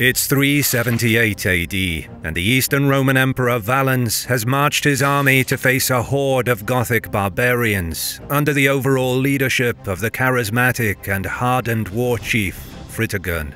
It's 378 AD, and the Eastern Roman Emperor Valens has marched his army to face a horde of Gothic barbarians under the overall leadership of the charismatic and hardened war chief Fritigern.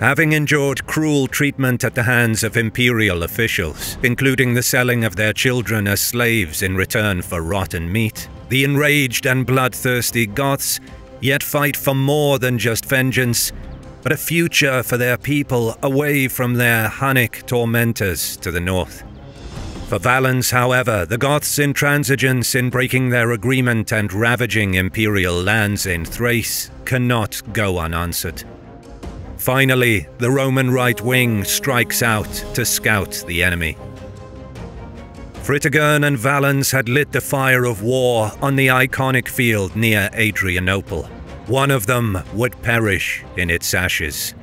Having endured cruel treatment at the hands of imperial officials, including the selling of their children as slaves in return for rotten meat, the enraged and bloodthirsty Goths yet fight for more than just vengeance, but a future for their people away from their Hunnic tormentors to the north. For Valens, however, the Goths' intransigence in breaking their agreement and ravaging imperial lands in Thrace cannot go unanswered. Finally, the Roman right wing strikes out to scout the enemy. Fritigern and Valens had lit the fire of war on the iconic field near Adrianople. One of them would perish in its ashes.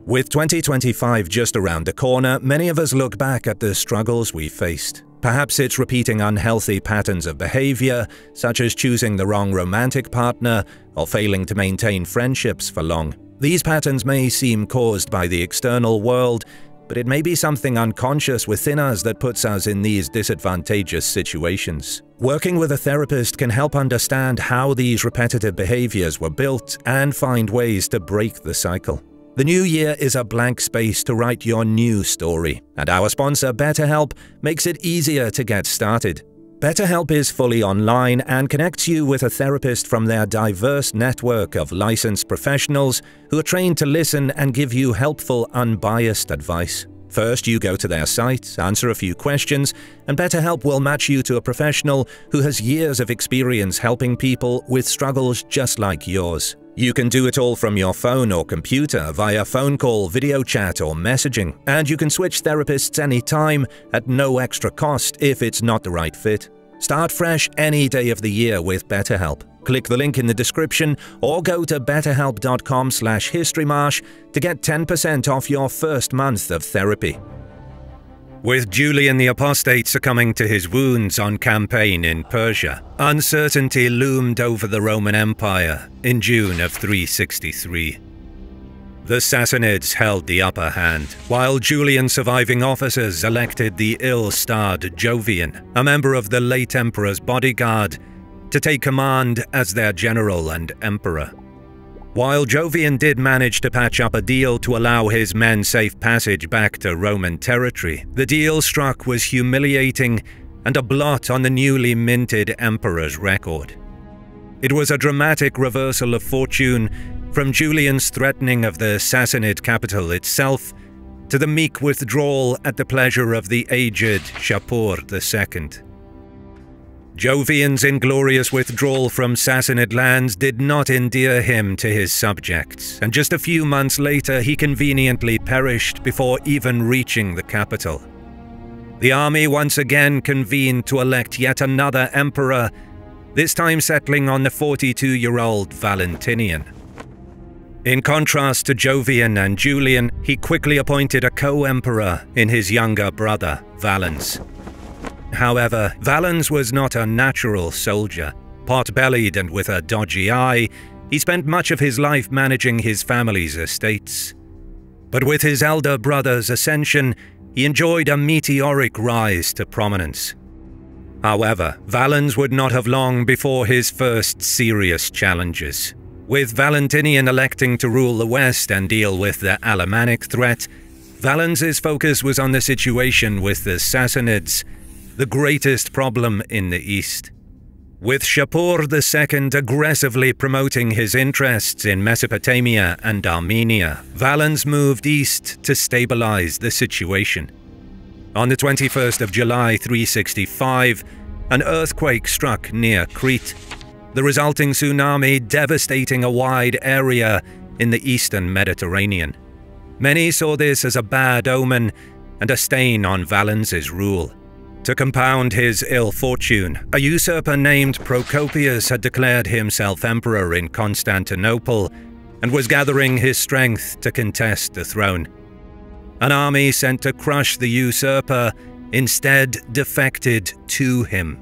With 2025 just around the corner, many of us look back at the struggles we faced. Perhaps it's repeating unhealthy patterns of behavior, such as choosing the wrong romantic partner or failing to maintain friendships for long. These patterns may seem caused by the external world, but it may be something unconscious within us that puts us in these disadvantageous situations. Working with a therapist can help understand how these repetitive behaviors were built and find ways to break the cycle. The new year is a blank space to write your new story, and our sponsor BetterHelp makes it easier to get started. BetterHelp is fully online and connects you with a therapist from their diverse network of licensed professionals who are trained to listen and give you helpful, unbiased advice. First, you go to their site, answer a few questions, and BetterHelp will match you to a professional who has years of experience helping people with struggles just like yours. You can do it all from your phone or computer via phone call, video chat, or messaging, and you can switch therapists anytime at no extra cost if it's not the right fit. Start fresh any day of the year with BetterHelp. Click the link in the description or go to betterhelp.com/historymarsh to get 10% off your first month of therapy. With Julian the Apostate succumbing to his wounds on campaign in Persia, uncertainty loomed over the Roman Empire in June of 363. The Sassanids held the upper hand, while Julian's surviving officers elected the ill-starred Jovian, a member of the late emperor's bodyguard, to take command as their general and emperor. While Jovian did manage to patch up a deal to allow his men safe passage back to Roman territory, the deal struck was humiliating and a blot on the newly minted emperor's record. It was a dramatic reversal of fortune, from Julian's threatening of the Sassanid capital itself to the meek withdrawal at the pleasure of the aged Shapur II. Jovian's inglorious withdrawal from Sassanid lands did not endear him to his subjects, and just a few months later he conveniently perished before even reaching the capital. The army once again convened to elect yet another emperor, this time settling on the 42-year-old Valentinian. In contrast to Jovian and Julian, he quickly appointed a co-emperor in his younger brother, Valens. However, Valens was not a natural soldier. Pot-bellied and with a dodgy eye, he spent much of his life managing his family's estates. But with his elder brother's ascension, he enjoyed a meteoric rise to prominence. However, Valens would not have long before his first serious challenges. With Valentinian electing to rule the West and deal with the Alemannic threat, Valens's focus was on the situation with the Sassanids, the greatest problem in the East. With Shapur II aggressively promoting his interests in Mesopotamia and Armenia, Valens moved east to stabilize the situation. On the 21st of July 365, an earthquake struck near Crete, the resulting tsunami devastating a wide area in the eastern Mediterranean. Many saw this as a bad omen and a stain on Valens's rule. To compound his ill fortune, a usurper named Procopius had declared himself emperor in Constantinople and was gathering his strength to contest the throne. An army sent to crush the usurper instead defected to him.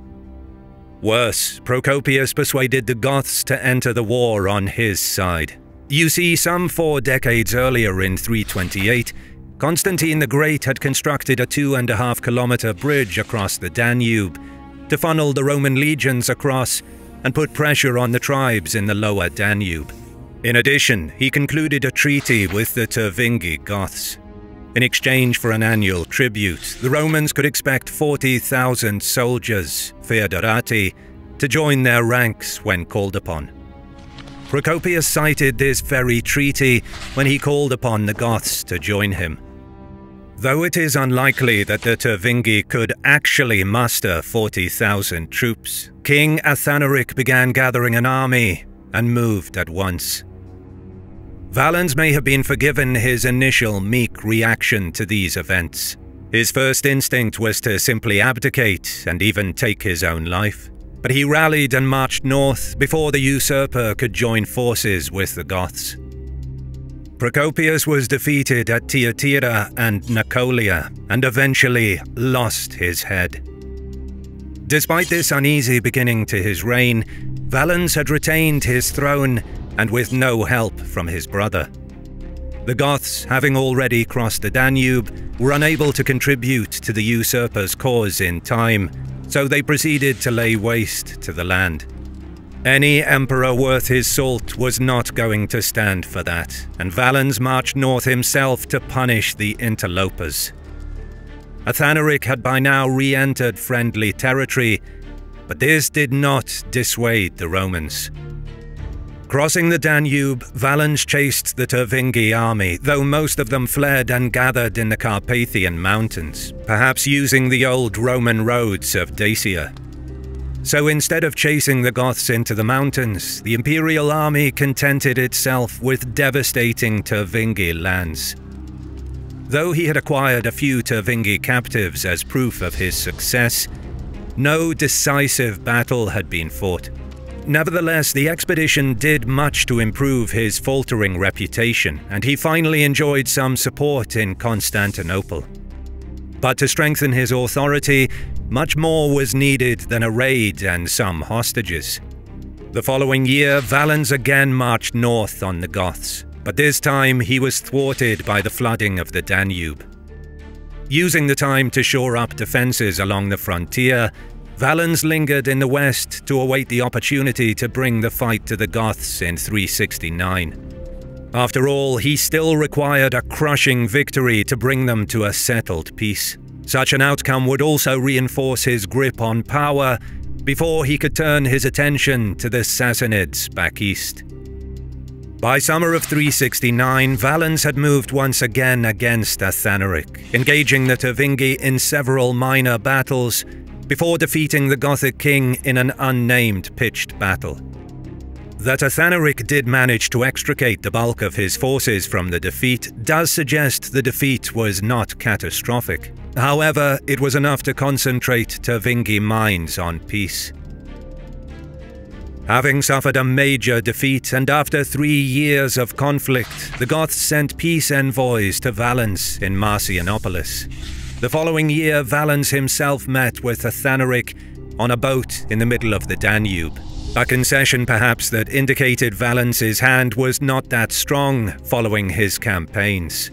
Worse, Procopius persuaded the Goths to enter the war on his side. You see, some 4 decades earlier in 328, Constantine the Great had constructed a 2.5-kilometer bridge across the Danube to funnel the Roman legions across and put pressure on the tribes in the lower Danube. In addition, he concluded a treaty with the Tervingi Goths. In exchange for an annual tribute, the Romans could expect 40,000 soldiers, Foederati, to join their ranks when called upon. Procopius cited this very treaty when he called upon the Goths to join him. Though it is unlikely that the Tervingi could actually muster 40,000 troops, King Athanaric began gathering an army and moved at once. Valens may have been forgiven his initial meek reaction to these events. His first instinct was to simply abdicate and even take his own life. But he rallied and marched north before the usurper could join forces with the Goths. Procopius was defeated at Thyatira and Nicolia and eventually lost his head. Despite this uneasy beginning to his reign, Valens had retained his throne and with no help from his brother. The Goths, having already crossed the Danube, were unable to contribute to the usurper's cause in time, so they proceeded to lay waste to the land. Any emperor worth his salt was not going to stand for that, and Valens marched north himself to punish the interlopers. Athanaric had by now re-entered friendly territory, but this did not dissuade the Romans. Crossing the Danube, Valens chased the Tervingi army, though most of them fled and gathered in the Carpathian Mountains, perhaps using the old Roman roads of Dacia. So instead of chasing the Goths into the mountains, the imperial army contented itself with devastating Tervingi lands. Though he had acquired a few Tervingi captives as proof of his success, no decisive battle had been fought. Nevertheless, the expedition did much to improve his faltering reputation, and he finally enjoyed some support in Constantinople. But to strengthen his authority, much more was needed than a raid and some hostages. The following year, Valens again marched north on the Goths, but this time he was thwarted by the flooding of the Danube. Using the time to shore up defenses along the frontier, Valens lingered in the west to await the opportunity to bring the fight to the Goths in 369. After all, he still required a crushing victory to bring them to a settled peace. Such an outcome would also reinforce his grip on power before he could turn his attention to the Sassanids back east. By summer of 369, Valens had moved once again against Athanaric, engaging the Tervingi in several minor battles before defeating the Gothic king in an unnamed pitched battle. That Athanaric did manage to extricate the bulk of his forces from the defeat does suggest the defeat was not catastrophic. However, it was enough to concentrate Tervingi minds on peace. Having suffered a major defeat and after 3 years of conflict, the Goths sent peace envoys to Valens in Marcianopolis. The following year, Valens himself met with Athanaric on a boat in the middle of the Danube. A concession perhaps that indicated Valens's hand was not that strong following his campaigns.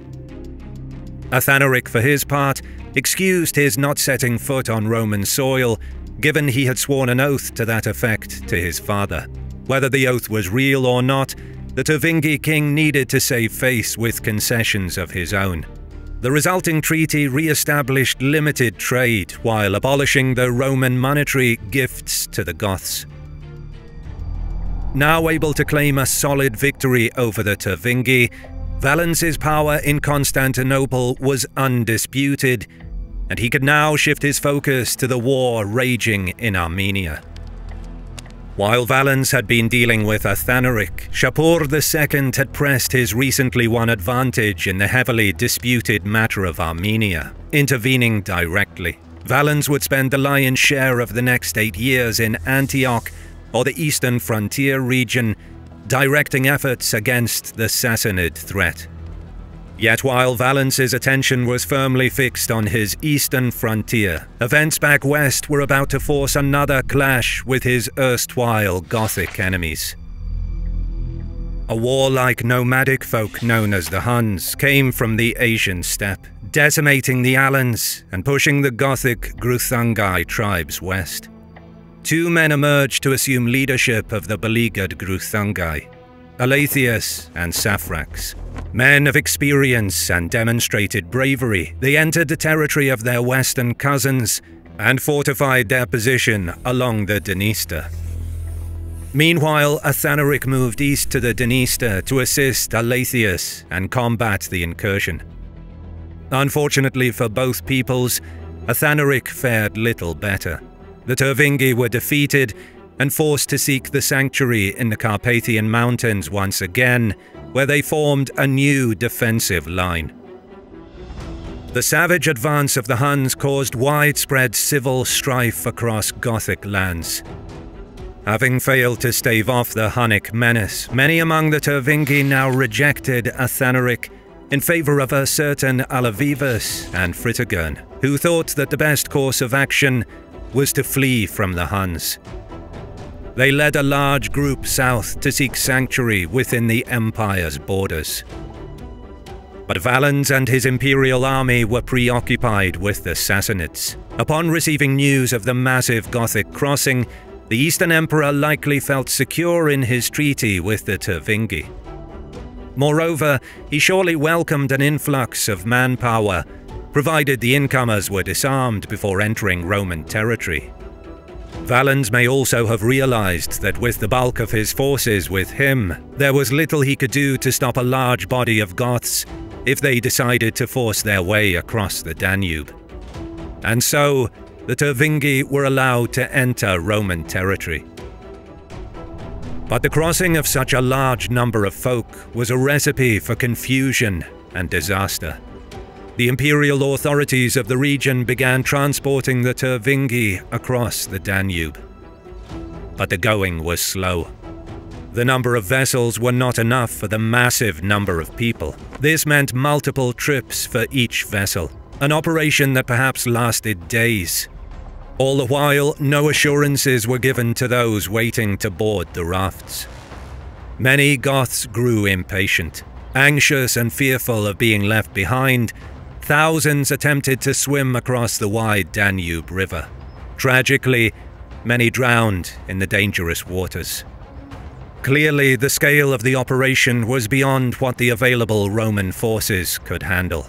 Athanaric, for his part, excused his not setting foot on Roman soil, given he had sworn an oath to that effect to his father. Whether the oath was real or not, the Tervingi king needed to save face with concessions of his own. The resulting treaty re-established limited trade while abolishing the Roman monetary gifts to the Goths. Now able to claim a solid victory over the Tervingi, Valens's power in Constantinople was undisputed, and he could now shift his focus to the war raging in Armenia. While Valens had been dealing with Athanaric, Shapur II had pressed his recently won advantage in the heavily disputed matter of Armenia, intervening directly. Valens would spend the lion's share of the next 8 years in Antioch, or the eastern frontier region, directing efforts against the Sassanid threat. Yet while Valens's attention was firmly fixed on his eastern frontier, events back west were about to force another clash with his erstwhile Gothic enemies. A warlike nomadic folk known as the Huns came from the Asian steppe, decimating the Alans and pushing the Gothic Greuthungi tribes west. Two men emerged to assume leadership of the beleaguered Greuthungi, Alathius and Saphrax. Men of experience and demonstrated bravery, they entered the territory of their western cousins and fortified their position along the Dniester. Meanwhile, Athanaric moved east to the Dniester to assist Alathius and combat the incursion. Unfortunately for both peoples, Athanaric fared little better. The Turvingi were defeated and forced to seek the sanctuary in the Carpathian Mountains once again, where they formed a new defensive line. The savage advance of the Huns caused widespread civil strife across Gothic lands. Having failed to stave off the Hunnic menace, many among the Turvingi now rejected Athanaric in favour of a certain Alavivus and Fritigern, who thought that the best course of action was to flee from the Huns. They led a large group south to seek sanctuary within the Empire's borders. But Valens and his imperial army were preoccupied with the Sassanids. Upon receiving news of the massive Gothic crossing, the Eastern Emperor likely felt secure in his treaty with the Turvingi. Moreover, he surely welcomed an influx of manpower, provided the incomers were disarmed before entering Roman territory. Valens may also have realized that with the bulk of his forces with him, there was little he could do to stop a large body of Goths if they decided to force their way across the Danube. And so, the Turvingi were allowed to enter Roman territory. But the crossing of such a large number of folk was a recipe for confusion and disaster. The imperial authorities of the region began transporting the Turvingi across the Danube. But the going was slow. The number of vessels were not enough for the massive number of people. This meant multiple trips for each vessel, an operation that perhaps lasted days. All the while, no assurances were given to those waiting to board the rafts. Many Goths grew impatient. Anxious and fearful of being left behind, thousands attempted to swim across the wide Danube River. Tragically, many drowned in the dangerous waters. Clearly, the scale of the operation was beyond what the available Roman forces could handle.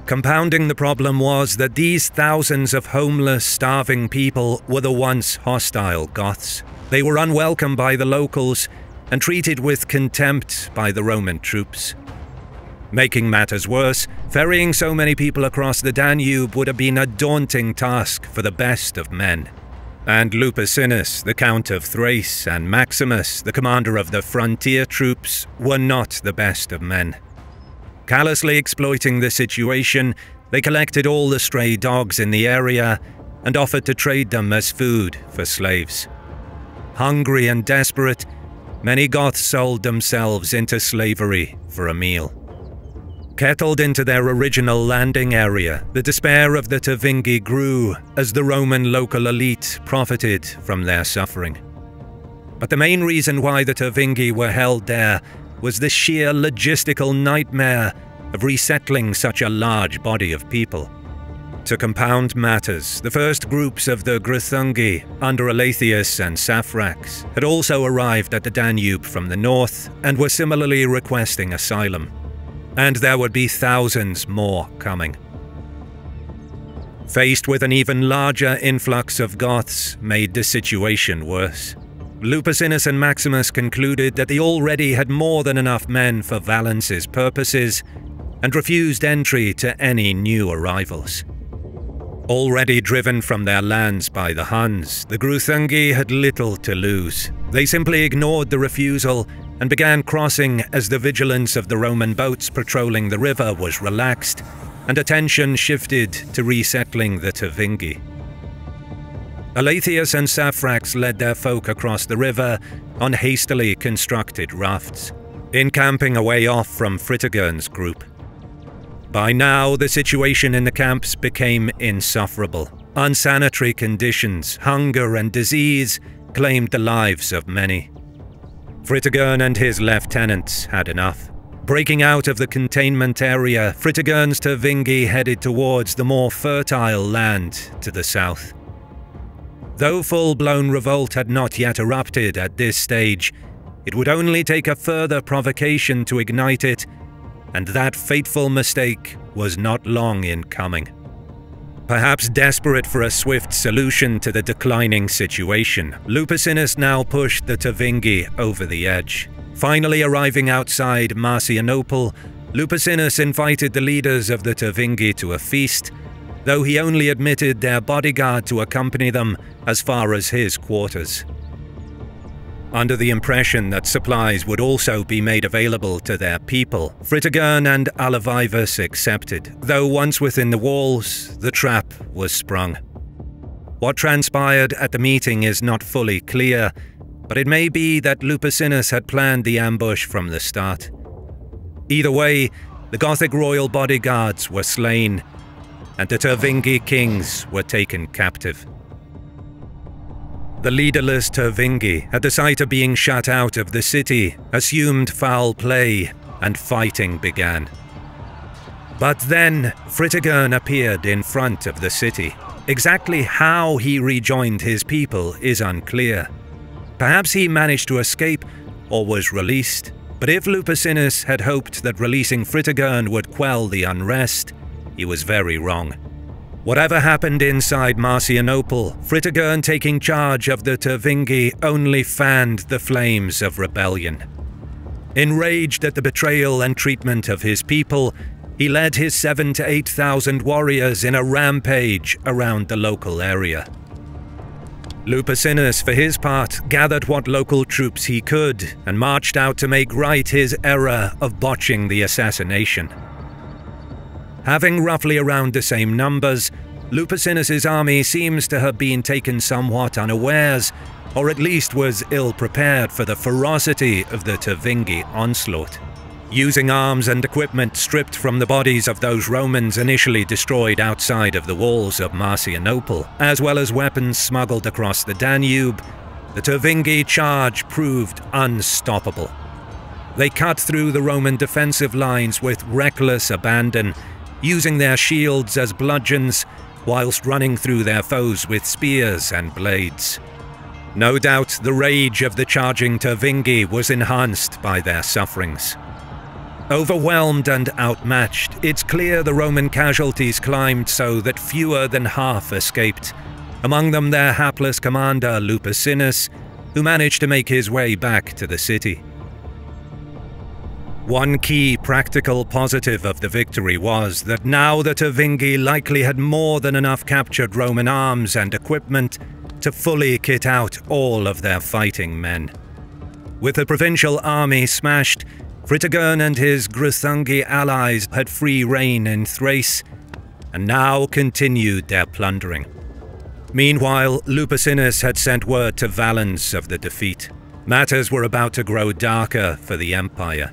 Compounding the problem was that these thousands of homeless, starving people were the once hostile Goths. They were unwelcome by the locals and treated with contempt by the Roman troops. Making matters worse, ferrying so many people across the Danube would have been a daunting task for the best of men. And Lupicinus, the Count of Thrace, and Maximus, the commander of the frontier troops, were not the best of men. Callously exploiting the situation, they collected all the stray dogs in the area and offered to trade them as food for slaves. Hungry and desperate, many Goths sold themselves into slavery for a meal. Kettled into their original landing area, the despair of the Turvingi grew as the Roman local elite profited from their suffering. But the main reason why the Turvingi were held there was the sheer logistical nightmare of resettling such a large body of people. To compound matters, the first groups of the Greuthungi, under Alathius and Saphrax, had also arrived at the Danube from the north and were similarly requesting asylum. And there would be thousands more coming. Faced with an even larger influx of Goths made the situation worse. Lupicinus and Maximus concluded that they already had more than enough men for Valens's purposes and refused entry to any new arrivals. Already driven from their lands by the Huns, the Greuthungi had little to lose. They simply ignored the refusal and began crossing as the vigilance of the Roman boats patrolling the river was relaxed and attention shifted to resettling the Turvingi. Alathius and Saphrax led their folk across the river on hastily constructed rafts, encamping away off from Fritigern's group. By now, the situation in the camps became insufferable. Unsanitary conditions, hunger and disease claimed the lives of many. Fritigern and his lieutenants had enough. Breaking out of the containment area, Fritigern's Tervingi headed towards the more fertile land to the south. Though full-blown revolt had not yet erupted at this stage, it would only take a further provocation to ignite it, and that fateful mistake was not long in coming. Perhaps desperate for a swift solution to the declining situation, Lupicinus now pushed the Tervingi over the edge. Finally arriving outside Marcianople, Lupicinus invited the leaders of the Tervingi to a feast, though he only admitted their bodyguard to accompany them as far as his quarters. Under the impression that supplies would also be made available to their people, Fritigern and Alavivus accepted, though once within the walls, the trap was sprung. What transpired at the meeting is not fully clear, but it may be that Lupicinus had planned the ambush from the start. Either way, the Gothic royal bodyguards were slain, and the Tervingi kings were taken captive. The leaderless Tervingi, at the sight of being shut out of the city, assumed foul play, and fighting began. But then, Fritigern appeared in front of the city. Exactly how he rejoined his people is unclear. Perhaps he managed to escape, or was released. But if Lupicinus had hoped that releasing Fritigern would quell the unrest, he was very wrong. Whatever happened inside Marcianople, Fritigern taking charge of the Tervingi only fanned the flames of rebellion. Enraged at the betrayal and treatment of his people, he led his 7,000 to 8,000 warriors in a rampage around the local area. Lupicinus, for his part, gathered what local troops he could and marched out to make right his error of botching the assassination. Having roughly around the same numbers, Lupicinus's army seems to have been taken somewhat unawares, or at least was ill-prepared for the ferocity of the Tervingi onslaught. Using arms and equipment stripped from the bodies of those Romans initially destroyed outside of the walls of Marcianople, as well as weapons smuggled across the Danube, the Tervingi charge proved unstoppable. They cut through the Roman defensive lines with reckless abandon, using their shields as bludgeons, whilst running through their foes with spears and blades. No doubt the rage of the charging Tervingi was enhanced by their sufferings. Overwhelmed and outmatched, it's clear the Roman casualties climbed so that fewer than half escaped, among them their hapless commander Lupicinus, who managed to make his way back to the city. One key practical positive of the victory was that now the Tervingi likely had more than enough captured Roman arms and equipment to fully kit out all of their fighting men. With the provincial army smashed, Fritigern and his Gruthungi allies had free rein in Thrace, and now continued their plundering. Meanwhile, Lupicinus had sent word to Valens of the defeat. Matters were about to grow darker for the Empire.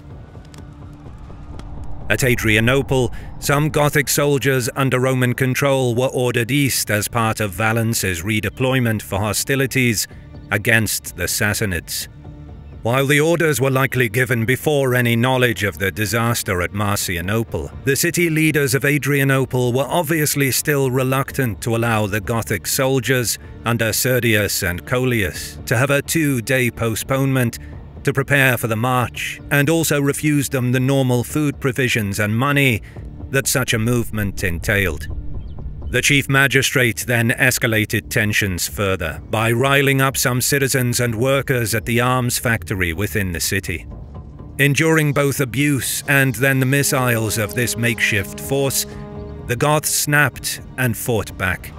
At Adrianople, some Gothic soldiers under Roman control were ordered east as part of Valens's redeployment for hostilities against the Sassanids. While the orders were likely given before any knowledge of the disaster at Marcianople, the city leaders of Adrianople were obviously still reluctant to allow the Gothic soldiers under Serdius and Coelius to have a 2-day postponement to prepare for the march, and also refused them the normal food provisions and money that such a movement entailed. The chief magistrate then escalated tensions further by riling up some citizens and workers at the arms factory within the city. Enduring both abuse and then the missiles of this makeshift force, the Goths snapped and fought back.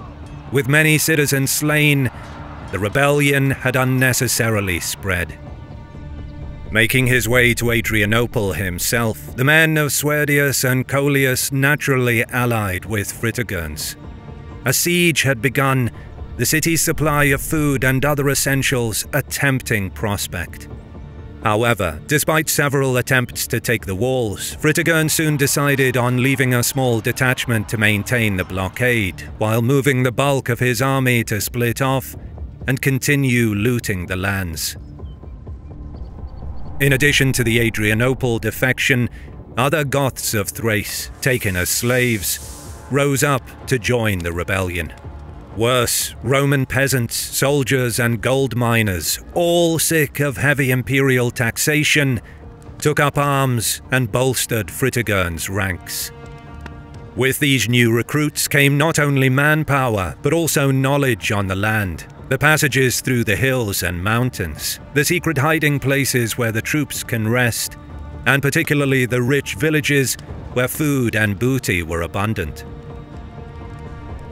With many citizens slain, the rebellion had unnecessarily spread. Making his way to Adrianople himself, the men of Serdius and Coelius naturally allied with Fritigern's. A siege had begun, the city's supply of food and other essentials a tempting prospect. However, despite several attempts to take the walls, Fritigern soon decided on leaving a small detachment to maintain the blockade, while moving the bulk of his army to split off and continue looting the lands. In addition to the Adrianople defection, other Goths of Thrace, taken as slaves, rose up to join the rebellion. Worse, Roman peasants, soldiers, and gold miners, all sick of heavy imperial taxation, took up arms and bolstered Fritigern's ranks. With these new recruits came not only manpower, but also knowledge on the land, the passages through the hills and mountains, the secret hiding places where the troops can rest, and particularly the rich villages where food and booty were abundant.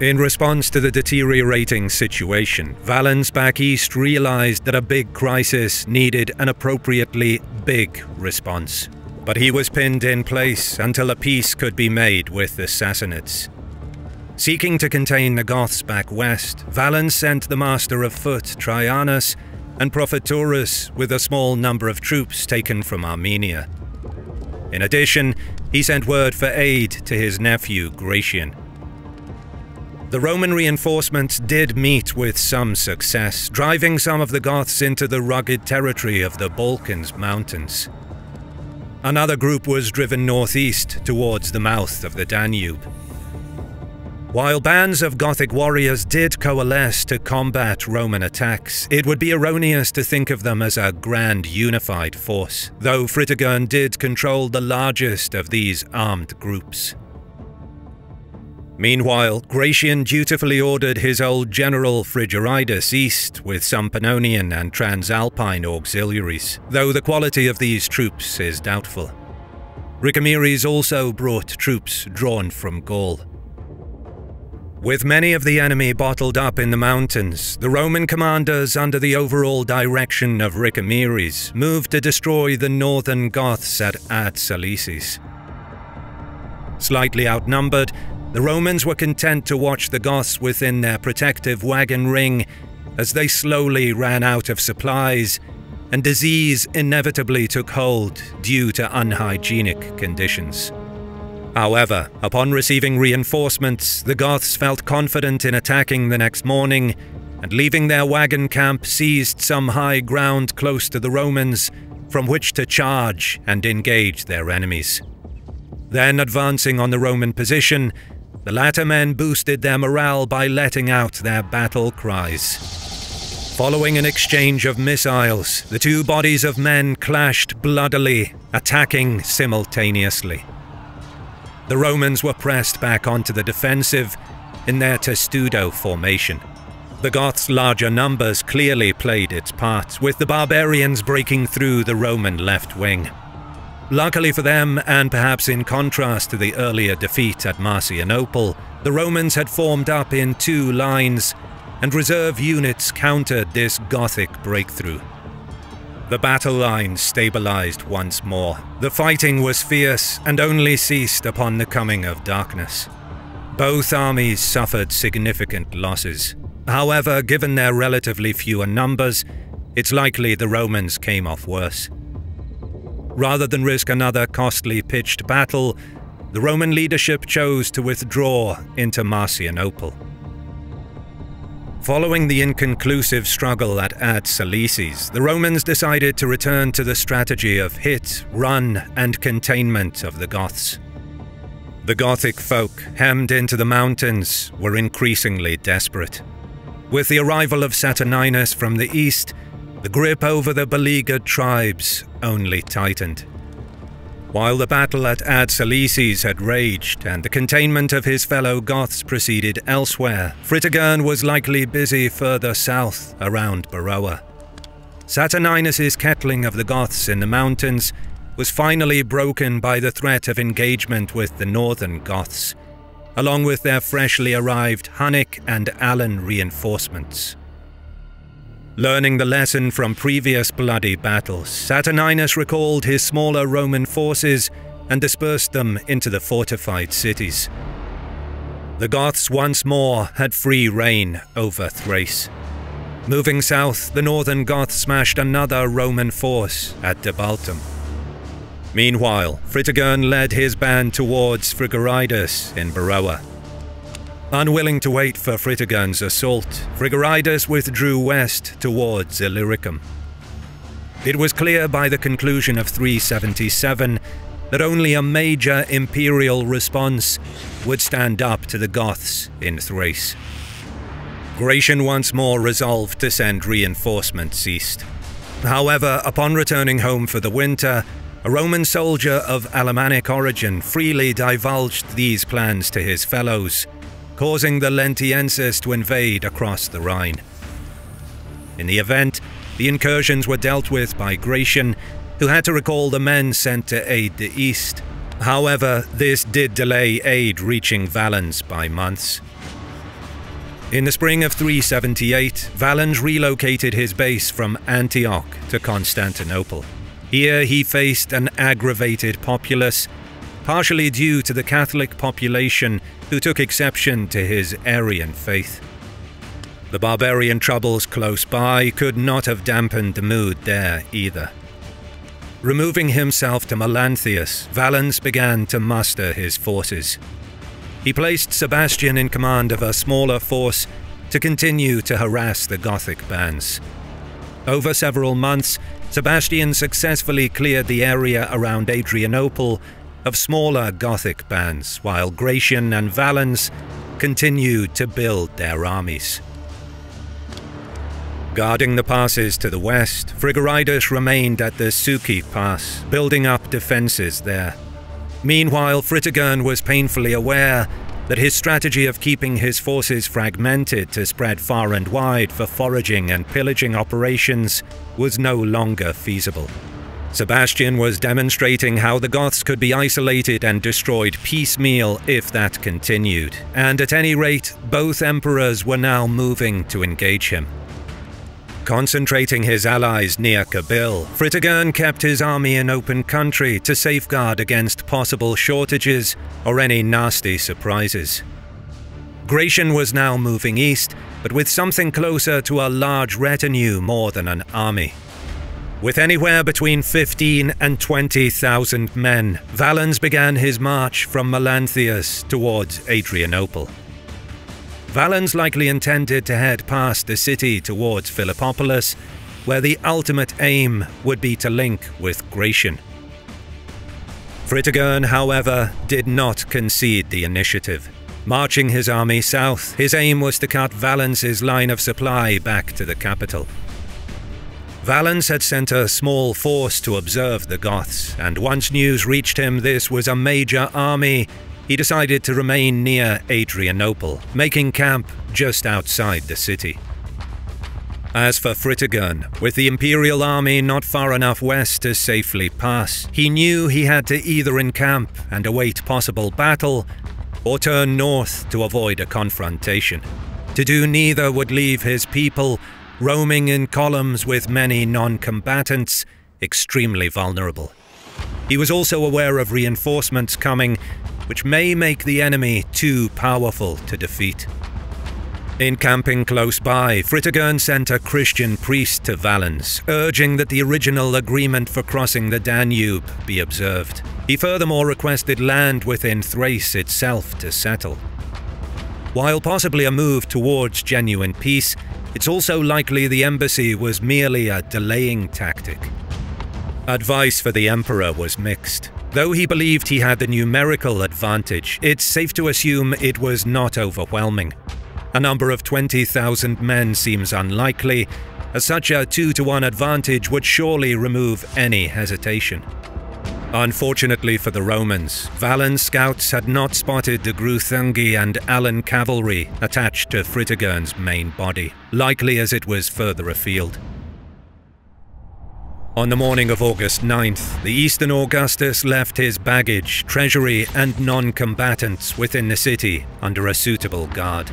In response to the deteriorating situation, Valens back east realized that a big crisis needed an appropriately big response. But he was pinned in place until a peace could be made with the Sassanids. Seeking to contain the Goths back west, Valens sent the master of foot Traianus and Prophet Taurus with a small number of troops taken from Armenia. In addition, he sent word for aid to his nephew Gratian. The Roman reinforcements did meet with some success, driving some of the Goths into the rugged territory of the Balkans mountains. Another group was driven northeast towards the mouth of the Danube. While bands of Gothic warriors did coalesce to combat Roman attacks, it would be erroneous to think of them as a grand unified force, though Fritigern did control the largest of these armed groups. Meanwhile, Gratian dutifully ordered his old general Frigeridas east with some Pannonian and Transalpine auxiliaries, though the quality of these troops is doubtful. Ricimeres also brought troops drawn from Gaul. With many of the enemy bottled up in the mountains, the Roman commanders under the overall direction of Ricimeres moved to destroy the northern Goths at Ad Salices. Slightly outnumbered, the Romans were content to watch the Goths within their protective wagon ring as they slowly ran out of supplies, and disease inevitably took hold due to unhygienic conditions. However, upon receiving reinforcements, the Goths felt confident in attacking the next morning, and leaving their wagon camp seized some high ground close to the Romans from which to charge and engage their enemies. Then, advancing on the Roman position, the latter men boosted their morale by letting out their battle cries. Following an exchange of missiles, the two bodies of men clashed bloodily, attacking simultaneously. The Romans were pressed back onto the defensive in their testudo formation. The Goths' larger numbers clearly played its part, with the barbarians breaking through the Roman left wing. Luckily for them, and perhaps in contrast to the earlier defeat at Marcianople, the Romans had formed up in two lines, and reserve units countered this Gothic breakthrough. The battle line stabilized once more. The fighting was fierce and only ceased upon the coming of darkness. Both armies suffered significant losses. However, given their relatively fewer numbers, it's likely the Romans came off worse. Rather than risk another costly pitched battle, the Roman leadership chose to withdraw into Marcianople. Following the inconclusive struggle at Ad Salices, the Romans decided to return to the strategy of hit, run, and containment of the Goths. The Gothic folk, hemmed into the mountains, were increasingly desperate. With the arrival of Saturninus from the east, the grip over the beleaguered tribes only tightened. While the battle at Ad Salices had raged and the containment of his fellow Goths proceeded elsewhere, Fritigern was likely busy further south around Beroa. Saturninus's kettling of the Goths in the mountains was finally broken by the threat of engagement with the northern Goths, along with their freshly arrived Hunnic and Alan reinforcements. Learning the lesson from previous bloody battles, Saturninus recalled his smaller Roman forces and dispersed them into the fortified cities. The Goths once more had free reign over Thrace. Moving south, the northern Goths smashed another Roman force at Debaltum. Meanwhile, Fritigern led his band towards Frigeridas in Beroa. Unwilling to wait for Fritigern's assault, Frigeridas withdrew west towards Illyricum. It was clear by the conclusion of 377 that only a major imperial response would stand up to the Goths in Thrace. Gratian once more resolved to send reinforcements east. However, upon returning home for the winter, a Roman soldier of Alemannic origin freely divulged these plans to his fellows, causing the Lentienses to invade across the Rhine. In the event, the incursions were dealt with by Gratian, who had to recall the men sent to aid the east. However, this did delay aid reaching Valens by months. In the spring of 378, Valens relocated his base from Antioch to Constantinople. Here he faced an aggravated populace, partially due to the Catholic population who took exception to his Arian faith. The barbarian troubles close by could not have dampened the mood there either. Removing himself to Melanthius, Valens began to muster his forces. He placed Sebastian in command of a smaller force to continue to harass the Gothic bands. Over several months, Sebastian successfully cleared the area around Adrianople of smaller Gothic bands, while Gratian and Valens continued to build their armies. Guarding the passes to the west, Frigoridas remained at the Suki Pass, building up defences there. Meanwhile, Fritigern was painfully aware that his strategy of keeping his forces fragmented to spread far and wide for foraging and pillaging operations was no longer feasible. Sebastian was demonstrating how the Goths could be isolated and destroyed piecemeal if that continued, and at any rate, both emperors were now moving to engage him. Concentrating his allies near Kabil, Fritigern kept his army in open country to safeguard against possible shortages or any nasty surprises. Gratian was now moving east, but with something closer to a large retinue more than an army. With anywhere between 15 and 20,000 men, Valens began his march from Melanthius towards Adrianople. Valens likely intended to head past the city towards Philippopolis, where the ultimate aim would be to link with Gratian. Fritigern, however, did not concede the initiative. Marching his army south, his aim was to cut Valens's line of supply back to the capital. Valens had sent a small force to observe the Goths, and once news reached him this was a major army, he decided to remain near Adrianople, making camp just outside the city. As for Fritigern, with the Imperial army not far enough west to safely pass, he knew he had to either encamp and await possible battle, or turn north to avoid a confrontation. To do neither would leave his people, roaming in columns with many non-combatants, extremely vulnerable. He was also aware of reinforcements coming, which may make the enemy too powerful to defeat. Encamping close by, Fritigern sent a Christian priest to Valens, urging that the original agreement for crossing the Danube be observed. He furthermore requested land within Thrace itself to settle. While possibly a move towards genuine peace, it's also likely the embassy was merely a delaying tactic. Advice for the emperor was mixed. Though he believed he had the numerical advantage, it's safe to assume it was not overwhelming. A number of 20,000 men seems unlikely, as such a 2-to-1 advantage would surely remove any hesitation. Unfortunately for the Romans, Valens' scouts had not spotted the Gruthungi and Alan cavalry attached to Fritigern's main body, likely as it was further afield. On the morning of August 9th, the Eastern Augustus left his baggage, treasury, and non-combatants within the city under a suitable guard.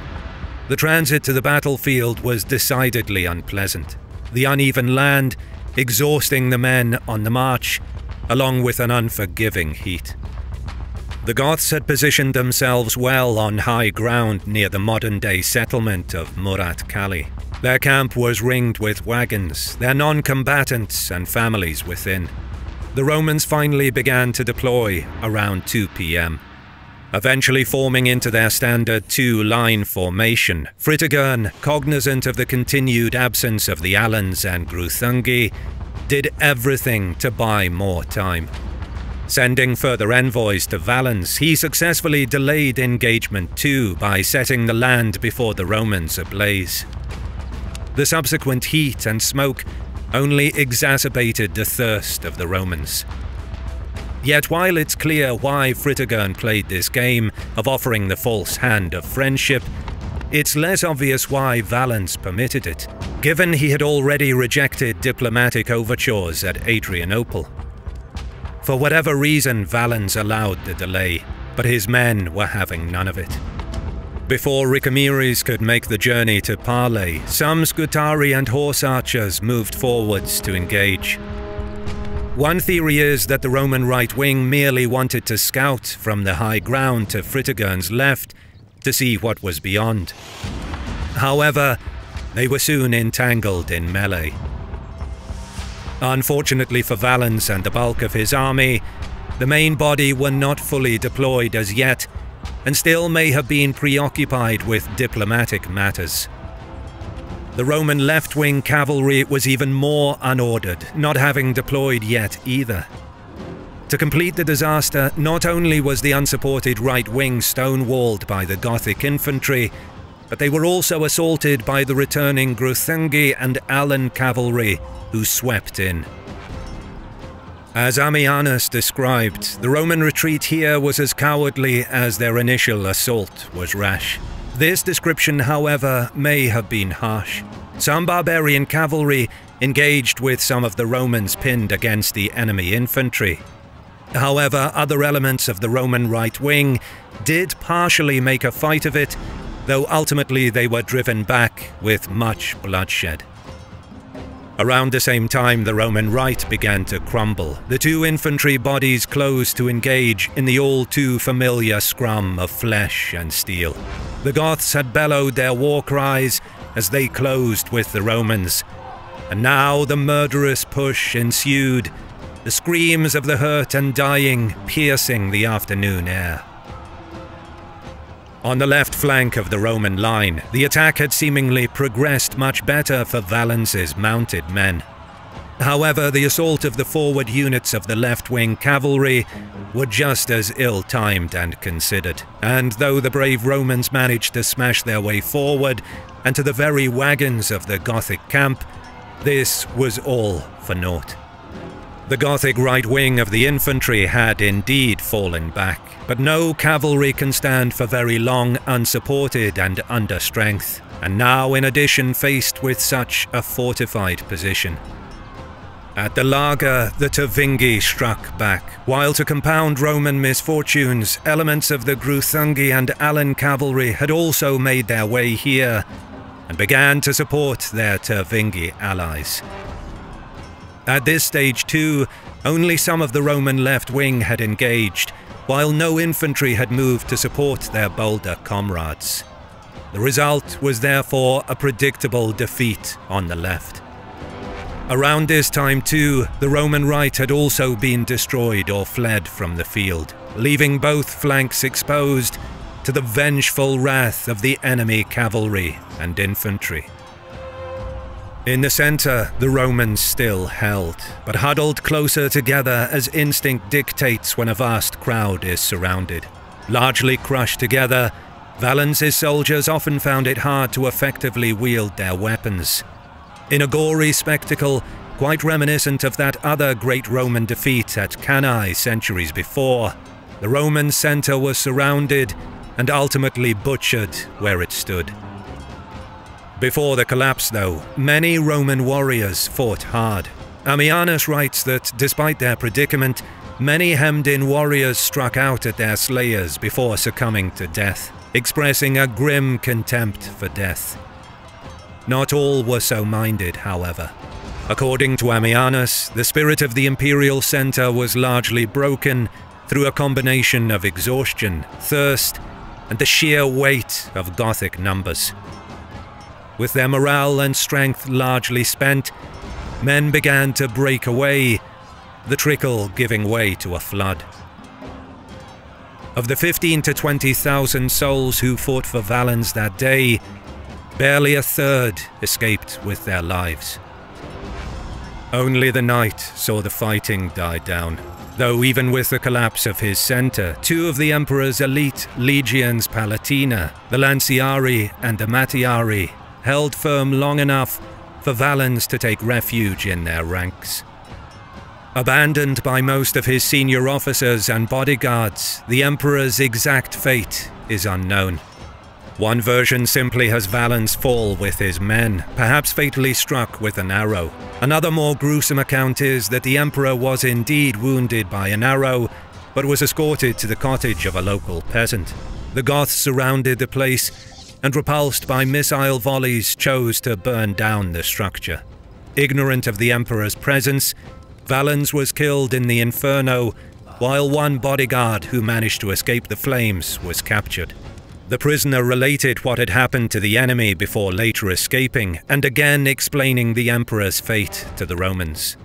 The transit to the battlefield was decidedly unpleasant. The uneven land, exhausting the men on the march, along with an unforgiving heat. The Goths had positioned themselves well on high ground near the modern-day settlement of Murat Kali. Their camp was ringed with wagons, their non-combatants and families within. The Romans finally began to deploy around 2 p.m. Eventually forming into their standard 2-line formation, Fritigern, cognizant of the continued absence of the Alans and Gruthungi, did everything to buy more time. Sending further envoys to Valens, he successfully delayed engagement too by setting the land before the Romans ablaze. The subsequent heat and smoke only exacerbated the thirst of the Romans. Yet while it's clear why Fritigern played this game of offering the false hand of friendship, it's less obvious why Valens permitted it, given he had already rejected diplomatic overtures at Adrianople. For whatever reason, Valens allowed the delay, but his men were having none of it. Before Ricimeres could make the journey to Parley, some Scutari and horse archers moved forwards to engage. One theory is that the Roman right wing merely wanted to scout from the high ground to Fritigern's left to see what was beyond. However, they were soon entangled in melee. Unfortunately for Valens and the bulk of his army, the main body were not fully deployed as yet, and still may have been preoccupied with diplomatic matters. The Roman left-wing cavalry was even more unordered, not having deployed yet either. To complete the disaster, not only was the unsupported right wing stonewalled by the Gothic infantry, but they were also assaulted by the returning Greuthungi and Alan cavalry, who swept in. As Ammianus described, the Roman retreat here was as cowardly as their initial assault was rash. This description, however, may have been harsh. Some barbarian cavalry engaged with some of the Romans pinned against the enemy infantry. However, other elements of the Roman right wing did partially make a fight of it, though ultimately they were driven back with much bloodshed. Around the same time the Roman right began to crumble, the two infantry bodies closed to engage in the all-too-familiar scrum of flesh and steel. The Goths had bellowed their war cries as they closed with the Romans, and now the murderous push ensued, the screams of the hurt and dying piercing the afternoon air. On the left flank of the Roman line, the attack had seemingly progressed much better for Valens's mounted men. However, the assault of the forward units of the left-wing cavalry were just as ill-timed and considered, and though the brave Romans managed to smash their way forward and to the very wagons of the Gothic camp, this was all for naught. The Gothic right wing of the infantry had indeed fallen back, but no cavalry can stand for very long unsupported and under strength, and now in addition faced with such a fortified position. At the Lager, the Tervingi struck back, while to compound Roman misfortunes, elements of the Greuthungi and Alan cavalry had also made their way here, and began to support their Tervingi allies. At this stage too, only some of the Roman left wing had engaged, while no infantry had moved to support their bolder comrades. The result was therefore a predictable defeat on the left. Around this time too, the Roman right had also been destroyed or fled from the field, leaving both flanks exposed to the vengeful wrath of the enemy cavalry and infantry. In the center, the Romans still held, but huddled closer together as instinct dictates when a vast crowd is surrounded. Largely crushed together, Valens's soldiers often found it hard to effectively wield their weapons. In a gory spectacle, quite reminiscent of that other great Roman defeat at Cannae centuries before, the Roman center was surrounded and ultimately butchered where it stood. Before the collapse, though, many Roman warriors fought hard. Ammianus writes that, despite their predicament, many hemmed-in warriors struck out at their slayers before succumbing to death, expressing a grim contempt for death. Not all were so minded, however. According to Ammianus, the spirit of the imperial center was largely broken through a combination of exhaustion, thirst, and the sheer weight of Gothic numbers. With their morale and strength largely spent, men began to break away, the trickle giving way to a flood. Of the 15,000 to 20,000 souls who fought for Valens that day, barely a third escaped with their lives. Only the night saw the fighting die down, though even with the collapse of his center, two of the Emperor's elite legions Palatina, the Lanciari and the Mattiari, held firm long enough for Valens to take refuge in their ranks. Abandoned by most of his senior officers and bodyguards, the Emperor's exact fate is unknown. One version simply has Valens fall with his men, perhaps fatally struck with an arrow. Another more gruesome account is that the Emperor was indeed wounded by an arrow, but was escorted to the cottage of a local peasant. The Goths surrounded the place, and repulsed by missile volleys, chose to burn down the structure. Ignorant of the Emperor's presence, Valens was killed in the Inferno, while one bodyguard who managed to escape the flames was captured. The prisoner related what had happened to the enemy before later escaping, and again explaining the Emperor's fate to the Romans.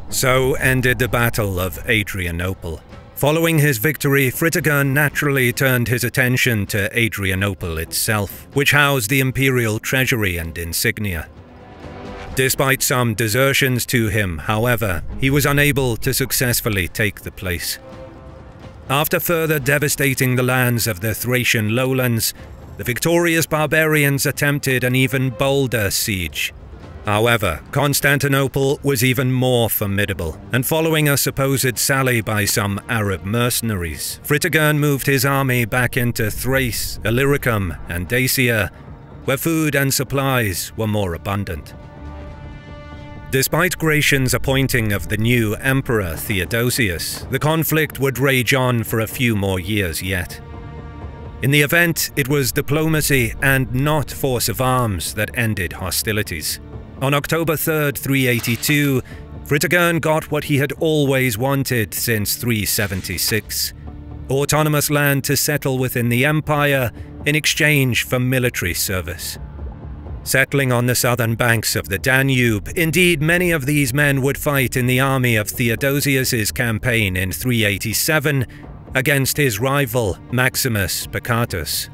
So ended the Battle of Adrianople. Following his victory, Fritigern naturally turned his attention to Adrianople itself, which housed the imperial treasury and insignia. Despite some desertions to him, however, he was unable to successfully take the place. After further devastating the lands of the Thracian lowlands, the victorious barbarians attempted an even bolder siege. However, Constantinople was even more formidable, and following a supposed sally by some Arab mercenaries, Fritigern moved his army back into Thrace, Illyricum, and Dacia, where food and supplies were more abundant. Despite Gratian's appointing of the new emperor Theodosius, the conflict would rage on for a few more years yet. In the event, it was diplomacy and not force of arms that ended hostilities. On October 3rd, 382, Fritigern got what he had always wanted since 376: autonomous land to settle within the empire in exchange for military service. Settling on the southern banks of the Danube, indeed many of these men would fight in the army of Theodosius's campaign in 387 against his rival Maximus Picatus.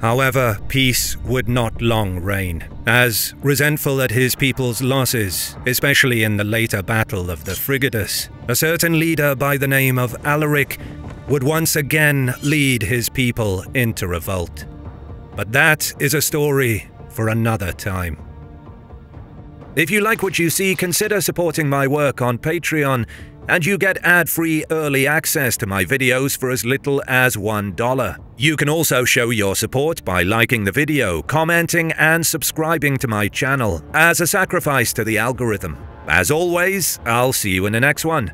However, peace would not long reign, as, resentful at his people's losses, especially in the later Battle of the Frigidus, a certain leader by the name of Alaric would once again lead his people into revolt. But that is a story for another time. If you like what you see, consider supporting my work on Patreon, and you get ad-free early access to my videos for as little as $1. You can also show your support by liking the video, commenting, and subscribing to my channel as a sacrifice to the algorithm. As always, I'll see you in the next one.